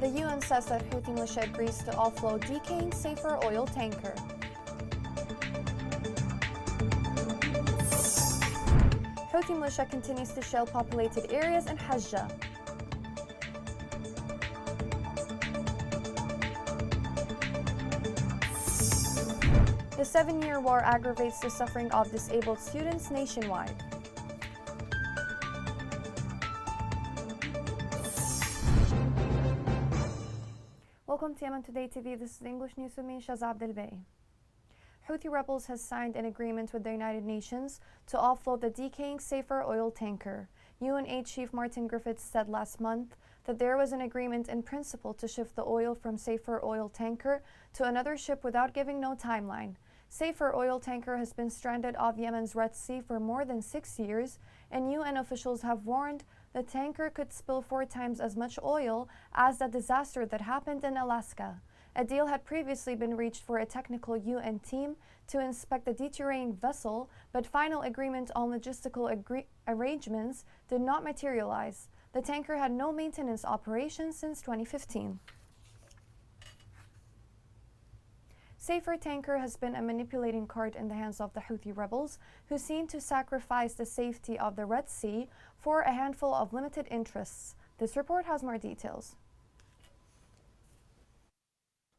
The UN says that Houthi militia agrees to offload decaying safer oil tanker. Houthi militia continues to shell populated areas in Hajjah. The 7-year war aggravates the suffering of disabled students nationwide. Welcome to Yemen Today TV. This is the English news with me, Shaz Abdelbay. Houthi rebels has signed an agreement with the United Nations to offload the decaying safer oil tanker. UNH Chief Martin Griffiths said last month that there was an agreement in principle to shift the oil from safer oil tanker to another ship without giving no timeline. Safer oil tanker has been stranded off Yemen's Red Sea for more than 6 years, and UN officials have warned the tanker could spill 4 times as much oil as the disaster that happened in Alaska. A deal had previously been reached for a technical UN team to inspect the deteriorating vessel, but final agreement on logistical arrangements did not materialize. The tanker had no maintenance operations since 2015. Safer tanker has been a manipulating card in the hands of the Houthi rebels, who seem to sacrifice the safety of the Red Sea for a handful of limited interests. This report has more details.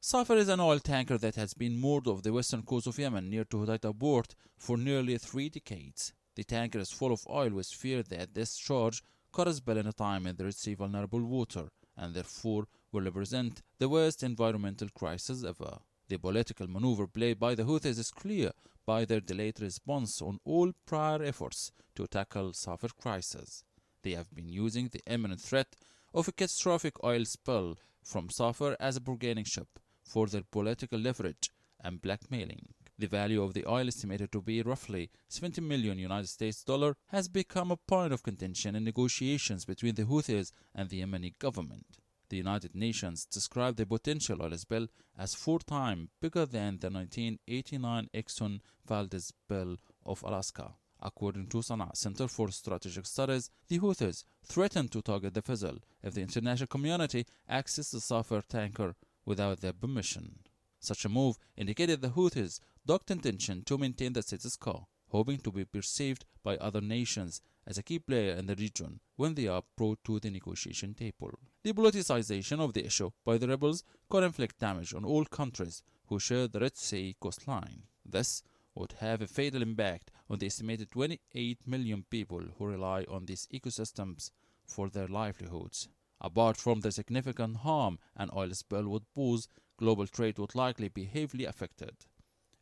Safar is an oil tanker that has been moored off the western coast of Yemen near to Hodeida port for nearly 3 decades. The tanker is full of oil with fear that this charge could spill in a time in the Red Sea vulnerable water and therefore will represent the worst environmental crisis ever. The political maneuver played by the Houthis is clear by their delayed response on all prior efforts to tackle Safar crisis. They have been using the imminent threat of a catastrophic oil spill from Safar as a bargaining chip for their political leverage and blackmailing. The value of the oil, estimated to be roughly $70 million United States dollar, has become a point of contention in negotiations between the Houthis and the Yemeni government. The United Nations described the potential oil spill as 4 times bigger than the 1989 Exxon Valdez spill of Alaska. According to Sana'a Center for Strategic Studies, the Houthis threatened to target the vessel if the international community accessed the Safar tanker without their permission. Such a move indicated the Houthis' dogged intention to maintain the status quo, hoping to be perceived by other nations as a key player in the region when they are brought to the negotiation table. The politicization of the issue by the rebels could inflict damage on all countries who share the Red Sea coastline. This would have a fatal impact on the estimated 28 million people who rely on these ecosystems for their livelihoods. Apart from the significant harm an oil spill would pose, global trade would likely be heavily affected.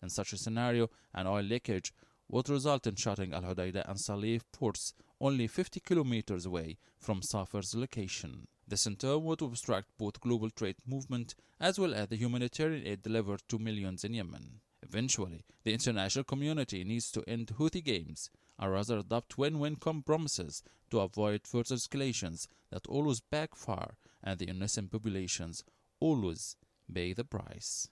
In such a scenario, an oil leakage would result in shutting Al Hodeida and Salif ports only 50 kilometers away from Safar's location. This in turn would obstruct both global trade movement as well as the humanitarian aid delivered to millions in Yemen. Eventually, the international community needs to end Houthi games and rather adopt win-win compromises to avoid further escalations that always backfire and the innocent populations always pay the price.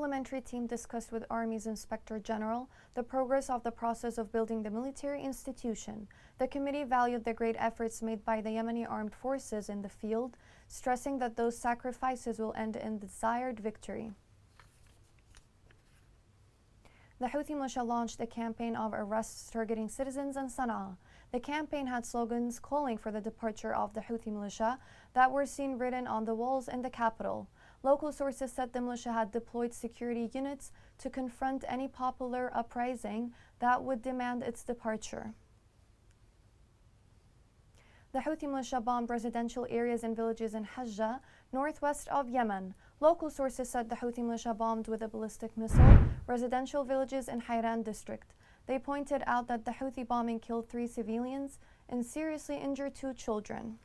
parliamentary team discussed with Army's Inspector General the progress of the process of building the military institution. The committee valued the great efforts made by the Yemeni armed forces in the field, stressing that those sacrifices will end in desired victory. The Houthi militia launched a campaign of arrests targeting citizens in Sana'a. The campaign had slogans calling for the departure of the Houthi militia that were seen written on the walls in the capital. Local sources said the militia had deployed security units to confront any popular uprising that would demand its departure. The Houthi militia bombed residential areas and villages in Hajjah, northwest of Yemen. Local sources said the Houthi militia bombed with a ballistic missile residential villages in Hayran district. They pointed out that the Houthi bombing killed 3 civilians and seriously injured 2 children.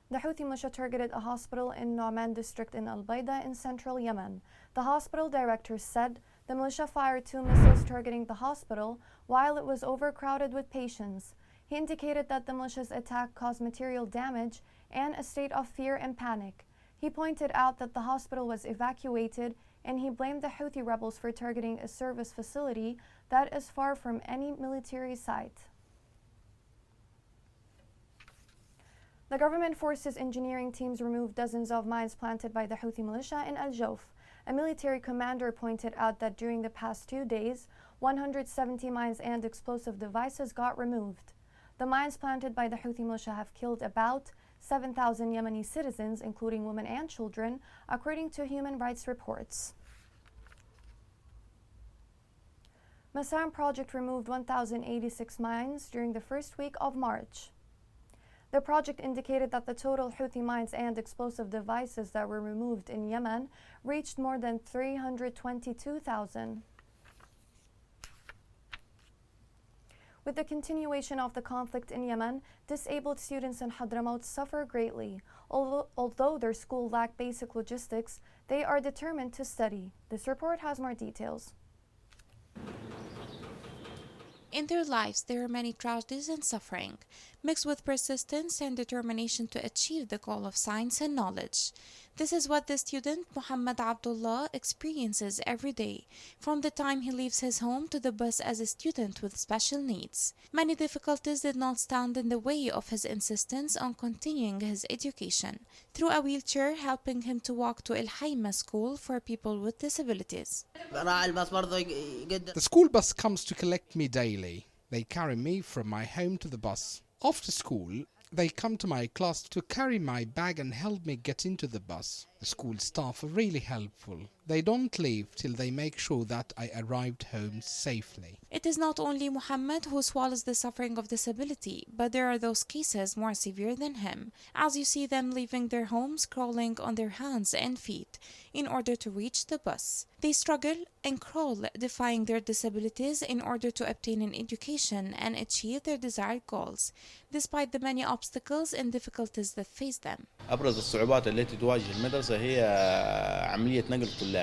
The Houthi militia targeted a hospital in Nu'man district in Al-Baida in central Yemen. The hospital director said the militia fired 2 missiles targeting the hospital while it was overcrowded with patients. He indicated that the militia's attack caused material damage and a state of fear and panic. He pointed out that the hospital was evacuated, and he blamed the Houthi rebels for targeting a service facility that is far from any military site. The government forces engineering teams removed dozens of mines planted by the Houthi militia in Al Jawf. A military commander pointed out that during the past 2 days, 170 mines and explosive devices got removed. The mines planted by the Houthi militia have killed about 7,000 Yemeni citizens, including women and children, according to human rights reports. Masam project removed 1,086 mines during the first week of March. The project indicated that the total Houthi mines and explosive devices that were removed in Yemen reached more than 322,000. With the continuation of the conflict in Yemen, disabled students in Hadramaut suffer greatly. Although their school lack basic logistics, they are determined to study. This report has more details. In their lives, there are many tragedies and suffering, mixed with persistence and determination to achieve the goal of science and knowledge. This is what the student Muhammad Abdullah experiences every day, from the time he leaves his home to the bus as a student with special needs. Many difficulties did not stand in the way of his insistence on continuing his education, through a wheelchair helping him to walk to El Hayma school for people with disabilities. The school bus comes to collect me daily. They carry me from my home to the bus. After school, they come to my class to carry my bag and help me get into the bus. The school staff are really helpful. They don't leave till they make sure that I arrived home safely. It is not only Muhammad who swallows the suffering of disability, but there are those cases more severe than him, as you see them leaving their homes crawling on their hands and feet in order to reach the bus. They struggle and crawl, defying their disabilities in order to obtain an education and achieve their desired goals, despite the many obstacles and difficulties that face them. أبرز الصعوبات التي تواجه المدرسة هي عملية نقل الطلاب.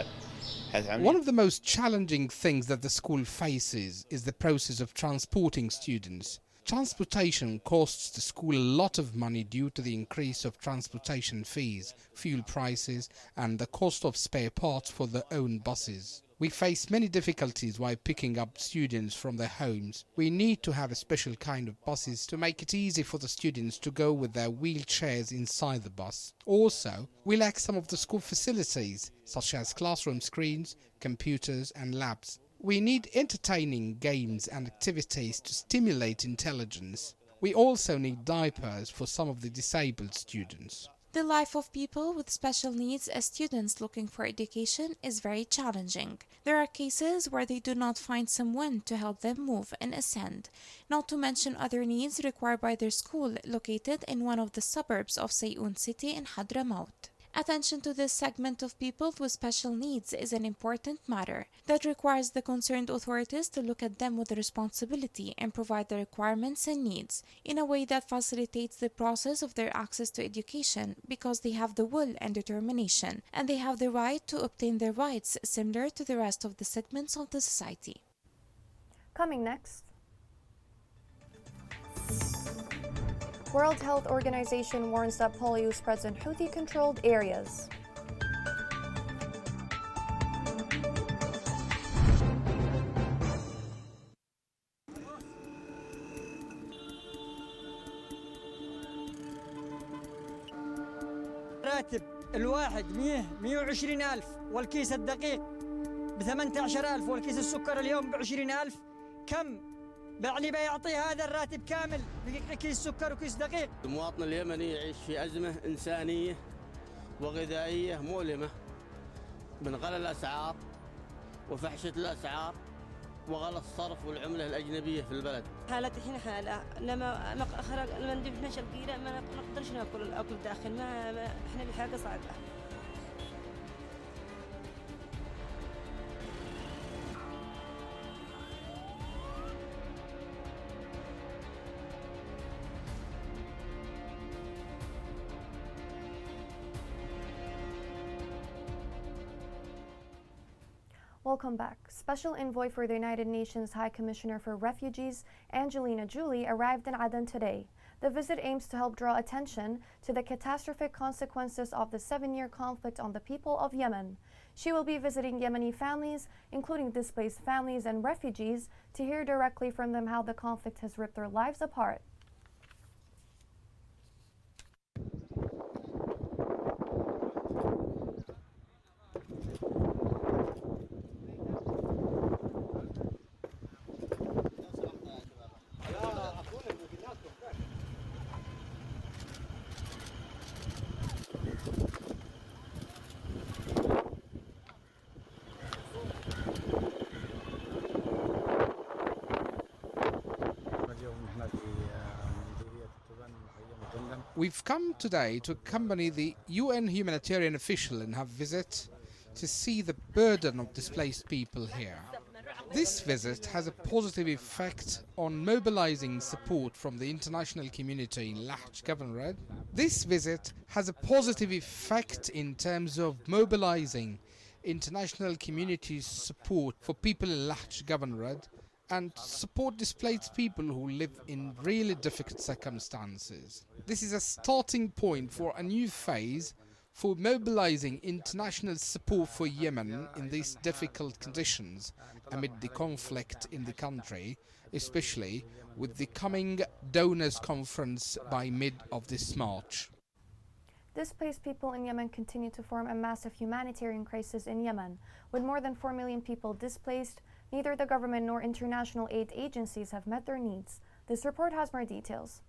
One of the most challenging things that the school faces is the process of transporting students. Transportation costs the school a lot of money due to the increase of transportation fees, fuel prices, and the cost of spare parts for their own buses. We face many difficulties while picking up students from their homes. We need to have a special kind of buses to make it easy for the students to go with their wheelchairs inside the bus. Also, we lack some of the school facilities, such as classroom screens, computers, and labs. We need entertaining games and activities to stimulate intelligence. We also need diapers for some of the disabled students. The life of people with special needs as students looking for education is very challenging. There are cases where they do not find someone to help them move and ascend, not to mention other needs required by their school located in one of the suburbs of Sayoun city in Hadramaut. Attention to this segment of people with special needs is an important matter that requires the concerned authorities to look at them with responsibility and provide the requirements and needs in a way that facilitates the process of their access to education, because they have the will and determination, and they have the right to obtain their rights similar to the rest of the segments of the society. Coming next. World Health Organization warns that polio spreads in Houthi-controlled areas. الواحد 120,000 والكيس الدقيق ب18,000 والكيس السكر اليوم ب20,000. كم يعني بيعطي هذا الراتب كامل كيس سكر وكيس دقيق؟ المواطن اليمني يعيش في أزمة إنسانية وغذائية مؤلمة من غلاء الأسعار وفحشة الأسعار وغلاء الصرف والعملة الأجنبية في البلد. حالتي الحين حالة لما خرج لما ندفنا شلقيرة ما نقدرش ناكل الأكل داخل ما إحنا بحاجة صعبة. Welcome back. Special envoy for the United Nations High Commissioner for Refugees, Angelina Jolie, arrived in Aden today. The visit aims to help draw attention to the catastrophic consequences of the 7-year conflict on the people of Yemen. She will be visiting Yemeni families, including displaced families and refugees, to hear directly from them how the conflict has ripped their lives apart. We've come today to accompany the UN humanitarian official in her visit to see the burden of displaced people here. This visit has a positive effect on mobilizing support from the international community in Lahj Governorate. This visit has a positive effect in terms of mobilizing international community's support for people in Lahj Governorate and support displaced people who live in really difficult circumstances. This is a starting point for a new phase for mobilizing international support for Yemen in these difficult conditions amid the conflict in the country, especially with the coming donors conference by mid of this March. Displaced people in Yemen continue to form a massive humanitarian crisis in Yemen. With more than 4 million people displaced, neither the government nor international aid agencies have met their needs. This report has more details.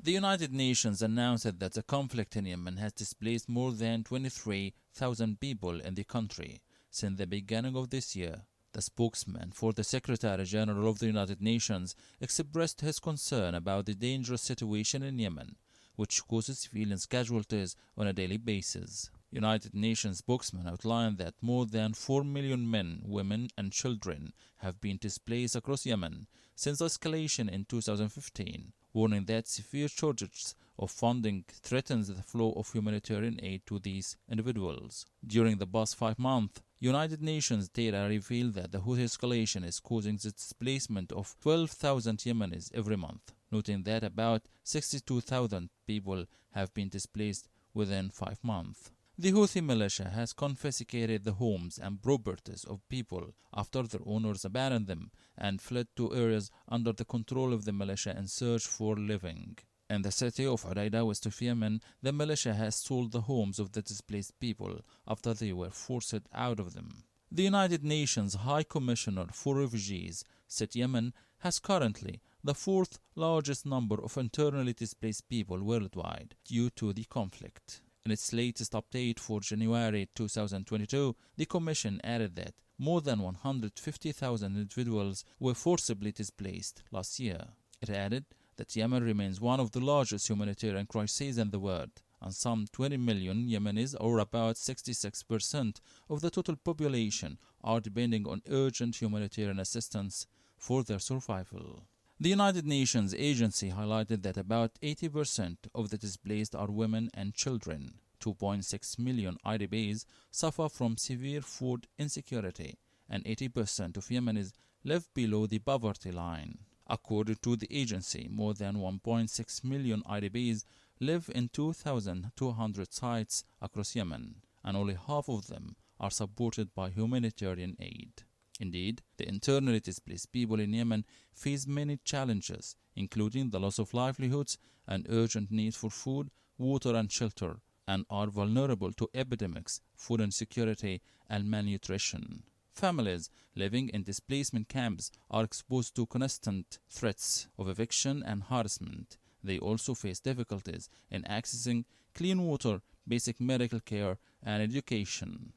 The United Nations announced that the conflict in Yemen has displaced more than 23,000 people in the country since the beginning of this year. The spokesman for the Secretary General of the United Nations expressed his concern about the dangerous situation in Yemen, which causes civilian casualties on a daily basis. United Nations spokesman outlined that more than 4 million men, women and children have been displaced across Yemen since the escalation in 2015, warning that severe shortages of funding threatens the flow of humanitarian aid to these individuals. During the past 5 months, United Nations data revealed that the Houthi escalation is causing the displacement of 12,000 Yemenis every month, noting that about 62,000 people have been displaced within 5 months. The Houthi militia has confiscated the homes and properties of people after their owners abandoned them and fled to areas under the control of the militia in search for living. In the city of Uraida, west of Yemen, the militia has sold the homes of the displaced people after they were forced out of them. The United Nations High Commissioner for Refugees said Yemen has currently the 4th largest number of internally displaced people worldwide due to the conflict. In its latest update for January 2022, the Commission added that more than 150,000 individuals were forcibly displaced last year. It added that Yemen remains one of the largest humanitarian crises in the world, and some 20 million Yemenis, or about 66% of the total population, are depending on urgent humanitarian assistance for their survival. The United Nations agency highlighted that about 80% of the displaced are women and children. 2.6 million IDPs suffer from severe food insecurity, and 80% of Yemenis live below the poverty line. According to the agency, more than 1.6 million IDPs live in 2,200 sites across Yemen, and only half of them are supported by humanitarian aid. Indeed, the internally displaced people in Yemen face many challenges, including the loss of livelihoods and urgent need for food, water and shelter, and are vulnerable to epidemics, food insecurity, and malnutrition. Families living in displacement camps are exposed to constant threats of eviction and harassment. They also face difficulties in accessing clean water, basic medical care, and education.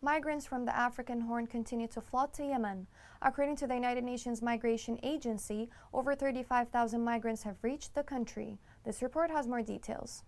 Migrants from the African Horn continue to flood to Yemen. According to the United Nations Migration Agency, over 35,000 migrants have reached the country. This report has more details.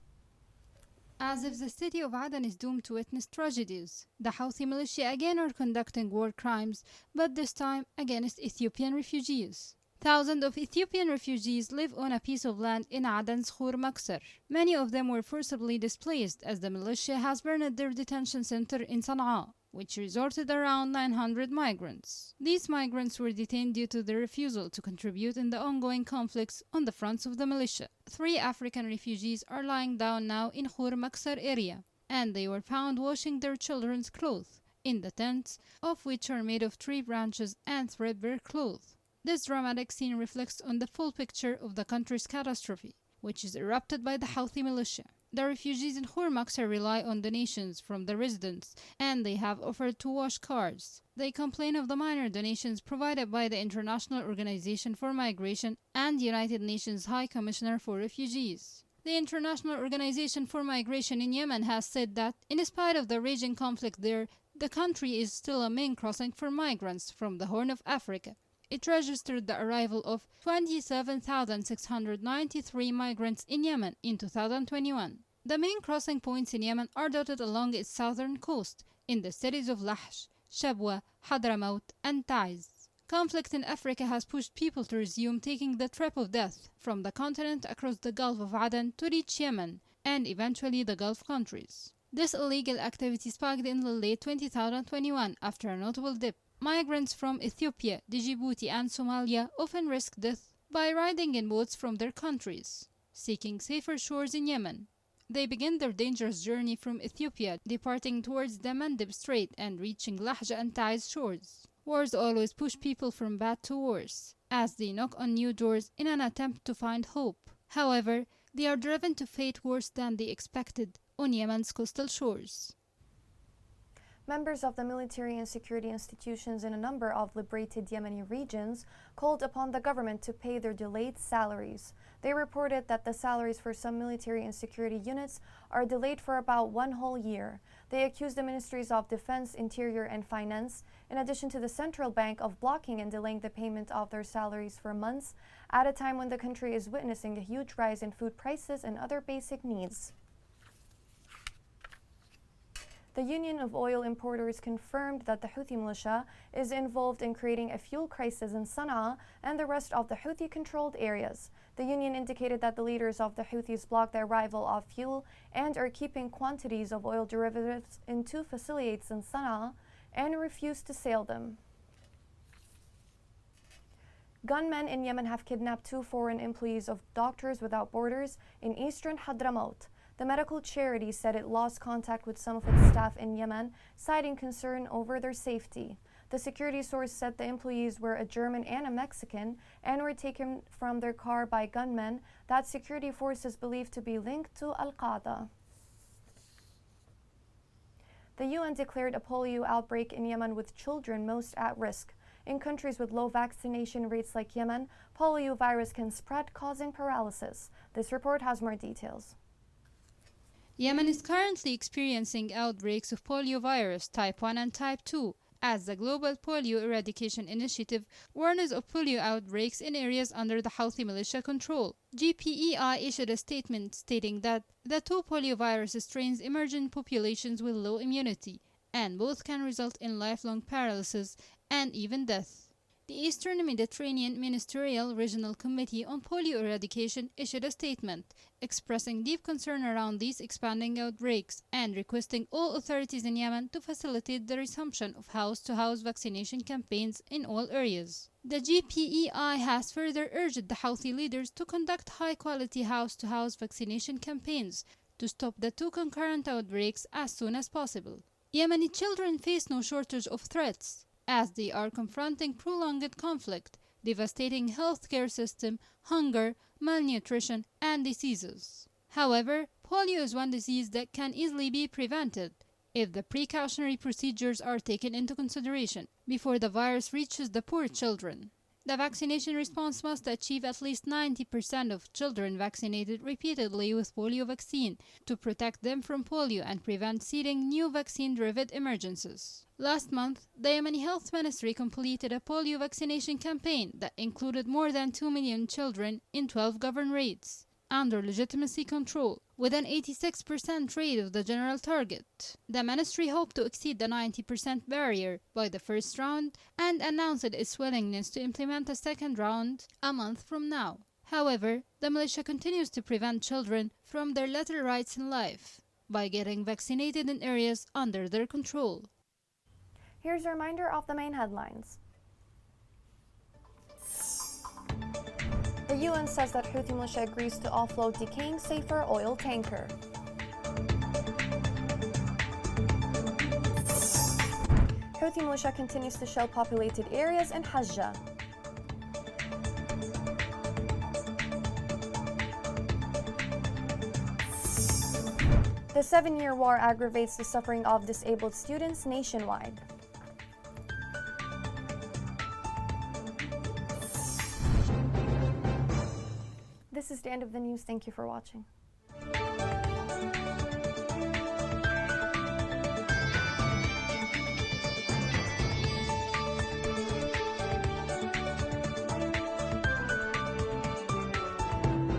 As if the city of Aden is doomed to witness tragedies, the Houthi militia again are conducting war crimes, but this time against Ethiopian refugees. Thousands of Ethiopian refugees live on a piece of land in Aden's Khor Maksar. Many of them were forcibly displaced as the militia has burned their detention center in Sana'a, which resorted around 900 migrants. These migrants were detained due to their refusal to contribute in the ongoing conflicts on the fronts of the militia. 3 African refugees are lying down now in Khor Maksar area, and they were found washing their children's clothes in the tents, of which are made of tree branches and threadbare cloth. This dramatic scene reflects on the full picture of the country's catastrophe, which is erupted by the Houthi militia. The refugees in Khor Maksar rely on donations from the residents, and they have offered to wash cars. They complain of the minor donations provided by the International Organization for Migration and United Nations High Commissioner for Refugees. The International Organization for Migration in Yemen has said that, in spite of the raging conflict there, the country is still a main crossing for migrants from the Horn of Africa. It registered the arrival of 27,693 migrants in Yemen in 2021. The main crossing points in Yemen are dotted along its southern coast, in the cities of Lahj, Shabwa, Hadramaut, and Taiz. Conflict in Africa has pushed people to resume taking the trip of death from the continent across the Gulf of Aden to reach Yemen, and eventually the Gulf countries. This illegal activity spiked in the late 2021 after a notable dip. Migrants from Ethiopia, Djibouti, and Somalia often risk death by riding in boats from their countries, seeking safer shores in Yemen. They begin their dangerous journey from Ethiopia, departing towards the Mandeb Strait and reaching Lahj and Taiz shores. Wars always push people from bad to worse, as they knock on new doors in an attempt to find hope. However, they are driven to fate worse than they expected on Yemen's coastal shores. Members of the military and security institutions in a number of liberated Yemeni regions called upon the government to pay their delayed salaries. They reported that the salaries for some military and security units are delayed for about 1 whole year. They accused the Ministries of Defense, Interior, and Finance, in addition to the central bank, of blocking and delaying the payment of their salaries for months at a time when the country is witnessing a huge rise in food prices and other basic needs. The Union of Oil Importers confirmed that the Houthi militia is involved in creating a fuel crisis in Sana'a and the rest of the Houthi-controlled areas. The union indicated that the leaders of the Houthis blocked the arrival of fuel and are keeping quantities of oil derivatives in 2 facilities in Sana'a and refused to sell them. Gunmen in Yemen have kidnapped 2 foreign employees of Doctors Without Borders in eastern Hadramaut. The medical charity said it lost contact with some of its staff in Yemen, citing concern over their safety. The security source said the employees were a German and a Mexican and were taken from their car by gunmen that security forces believed to be linked to Al-Qaeda. The UN declared a polio outbreak in Yemen with children most at risk. In countries with low vaccination rates like Yemen, polio virus can spread, causing paralysis. This report has more details. Yemen is currently experiencing outbreaks of poliovirus type 1 and type 2, as the Global Polio Eradication Initiative warns of polio outbreaks in areas under the Houthi militia control. GPEI issued a statement stating that the 2 poliovirus strains emerge in populations with low immunity, and both can result in lifelong paralysis and even death. The Eastern Mediterranean Ministerial Regional Committee on Polio Eradication issued a statement expressing deep concern around these expanding outbreaks and requesting all authorities in Yemen to facilitate the resumption of house-to-house vaccination campaigns in all areas. The GPEI has further urged the Houthi leaders to conduct high-quality house-to-house vaccination campaigns to stop the 2 concurrent outbreaks as soon as possible. Yemeni children face no shortage of threats, as they are confronting prolonged conflict, devastating healthcare system, hunger, malnutrition, and diseases. However, Polio is one disease that can easily be prevented if the precautionary procedures are taken into consideration before the virus reaches the poor children. The vaccination response must achieve at least 90% of children vaccinated repeatedly with polio vaccine to protect them from polio and prevent seeding new vaccine-driven emergencies. Last month, the Yemeni Health Ministry completed a polio vaccination campaign that included more than 2 million children in 12 governorates under legitimacy control, with an 86% rate of the general target. The ministry hoped to exceed the 90% barrier by the first round and announced its willingness to implement a second round a month from now. However, the militia continues to prevent children from their little rights in life by getting vaccinated in areas under their control. Here's a reminder of the main headlines. The UN says that Houthi militia agrees to offload decaying safer oil tanker. Houthi militia continues to shell populated areas in Hajjah. The 7-year war aggravates the suffering of disabled students nationwide. This is the end of the news. Thank you for watching.